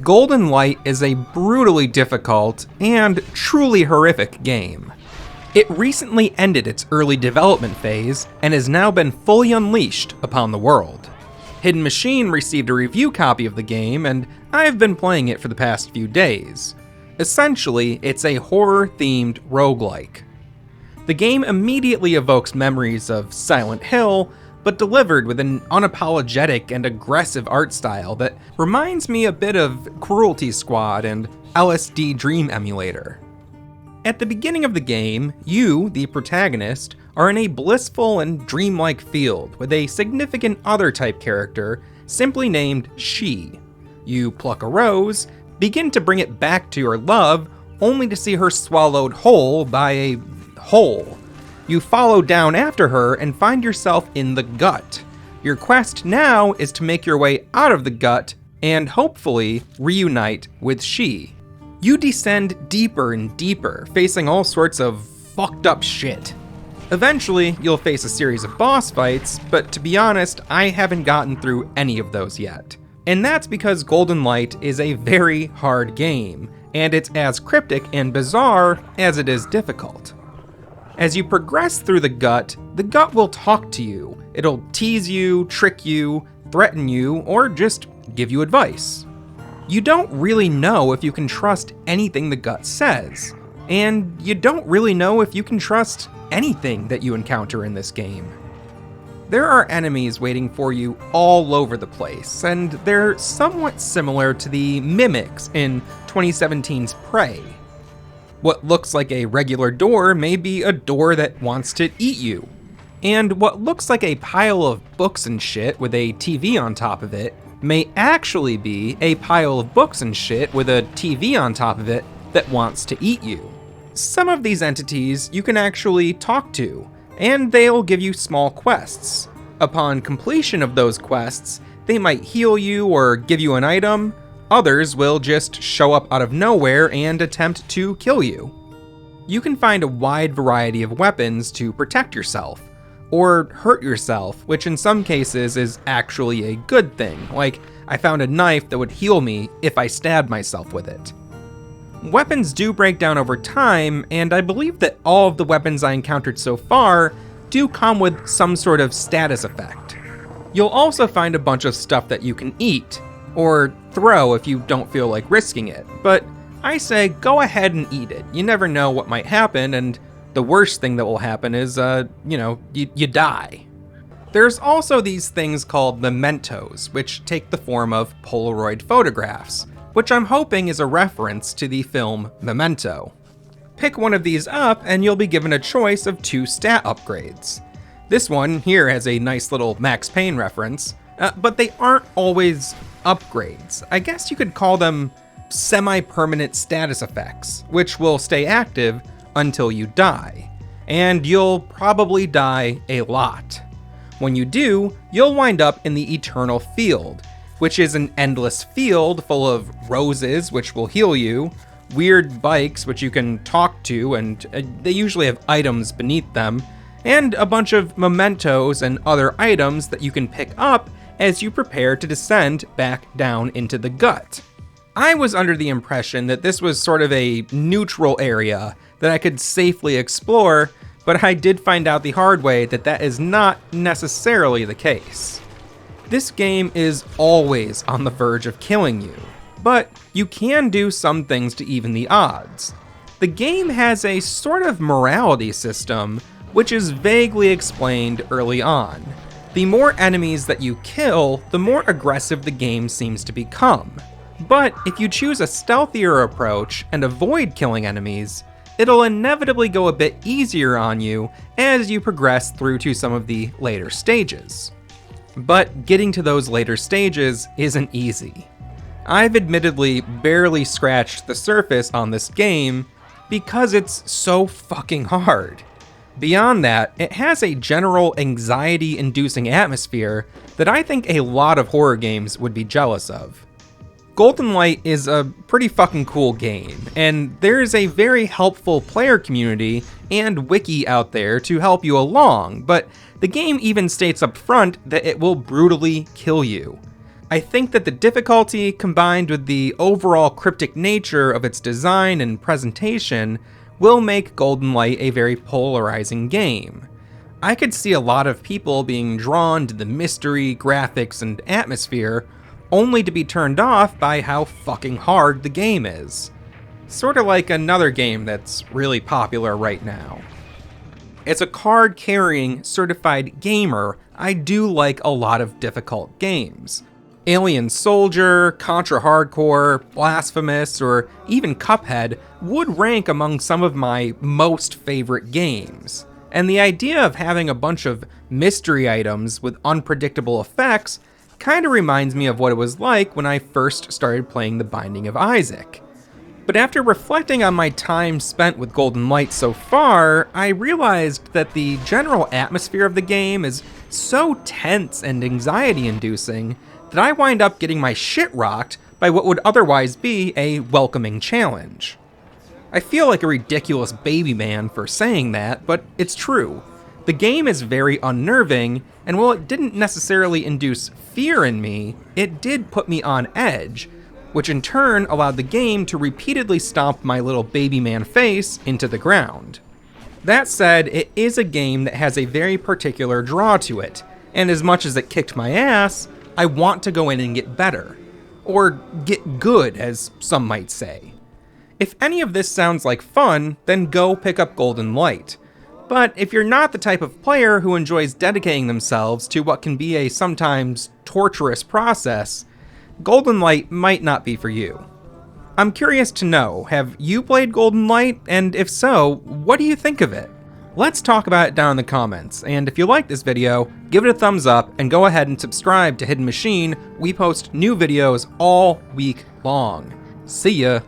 Golden Light is a brutally difficult and truly horrific game. It recently ended its early development phase and has now been fully unleashed upon the world. Hidden Machine received a review copy of the game, and I've been playing it for the past few days. Essentially, it's a horror-themed roguelike. The game immediately evokes memories of Silent Hill, but delivered with an unapologetic and aggressive art style that reminds me a bit of Cruelty Squad and LSD Dream Emulator. At the beginning of the game, you, the protagonist, are in a blissful and dreamlike field with a significant other type character simply named She. You pluck a rose, begin to bring it back to your love, only to see her swallowed whole by a hole. You follow down after her and find yourself in the gut. Your quest now is to make your way out of the gut and hopefully reunite with She. You descend deeper and deeper, facing all sorts of fucked up shit. Eventually, you'll face a series of boss fights, but to be honest, I haven't gotten through any of those yet. And that's because Golden Light is a very hard game, and it's as cryptic and bizarre as it is difficult. As you progress through the gut will talk to you. It'll tease you, trick you, threaten you, or just give you advice. You don't really know if you can trust anything the gut says, and you don't really know if you can trust anything that you encounter in this game. There are enemies waiting for you all over the place, and they're somewhat similar to the mimics in 2017's Prey. What looks like a regular door may be a door that wants to eat you. And what looks like a pile of books and shit with a TV on top of it may actually be a pile of books and shit with a TV on top of it that wants to eat you. Some of these entities you can actually talk to, and they'll give you small quests. Upon completion of those quests, they might heal you or give you an item. Others will just show up out of nowhere and attempt to kill you. You can find a wide variety of weapons to protect yourself, or hurt yourself, which in some cases is actually a good thing, like I found a knife that would heal me if I stabbed myself with it. Weapons do break down over time, and I believe that all of the weapons I encountered so far do come with some sort of status effect. You'll also find a bunch of stuff that you can eat, or throw if you don't feel like risking it, but I say go ahead and eat it. You never know what might happen, and the worst thing that will happen is, you die. There's also these things called mementos, which take the form of Polaroid photographs, which I'm hoping is a reference to the film Memento. Pick one of these up and you'll be given a choice of 2 stat upgrades. This one here has a nice little Max Payne reference, but they aren't always upgrades. I guess you could call them semi-permanent status effects, which will stay active until you die. And you'll probably die a lot. When you do, you'll wind up in the Eternal Field, which is an endless field full of roses, which will heal you, weird bikes, which you can talk to, and they usually have items beneath them, and a bunch of mementos and other items that you can pick up as you prepare to descend back down into the gut. I was under the impression that this was sort of a neutral area that I could safely explore, but I did find out the hard way that that is not necessarily the case. This game is always on the verge of killing you, but you can do some things to even the odds. The game has a sort of morality system, which is vaguely explained early on. The more enemies that you kill, the more aggressive the game seems to become. But if you choose a stealthier approach and avoid killing enemies, it'll inevitably go a bit easier on you as you progress through to some of the later stages. But getting to those later stages isn't easy. I've admittedly barely scratched the surface on this game because it's so fucking hard. Beyond that, it has a general anxiety-inducing atmosphere that I think a lot of horror games would be jealous of. Golden Light is a pretty fucking cool game, and there is a very helpful player community and wiki out there to help you along, but the game even states up front that it will brutally kill you. I think that the difficulty, combined with the overall cryptic nature of its design and presentation, will make Golden Light a very polarizing game. I could see a lot of people being drawn to the mystery, graphics, and atmosphere, only to be turned off by how fucking hard the game is. Sorta like another game that's really popular right now. As a card-carrying, certified gamer, I do like a lot of difficult games. Alien Soldier, Contra Hardcore, Blasphemous, or even Cuphead would rank among some of my most favorite games. And the idea of having a bunch of mystery items with unpredictable effects kinda reminds me of what it was like when I first started playing The Binding of Isaac. But after reflecting on my time spent with Golden Light so far, I realized that the general atmosphere of the game is so tense and anxiety-inducing that I wind up getting my shit rocked by what would otherwise be a welcoming challenge. I feel like a ridiculous baby man for saying that, but it's true. The game is very unnerving, and while it didn't necessarily induce fear in me, it did put me on edge, which in turn allowed the game to repeatedly stomp my little baby man face into the ground. That said, it is a game that has a very particular draw to it, and as much as it kicked my ass, I want to go in and get better. Or get good, as some might say. If any of this sounds like fun, then go pick up Golden Light. But if you're not the type of player who enjoys dedicating themselves to what can be a sometimes torturous process, Golden Light might not be for you. I'm curious to know, have you played Golden Light? And if so, what do you think of it? Let's talk about it down in the comments, and if you like this video, give it a thumbs up and go ahead and subscribe to Hidden Machine. We post new videos all week long. See ya!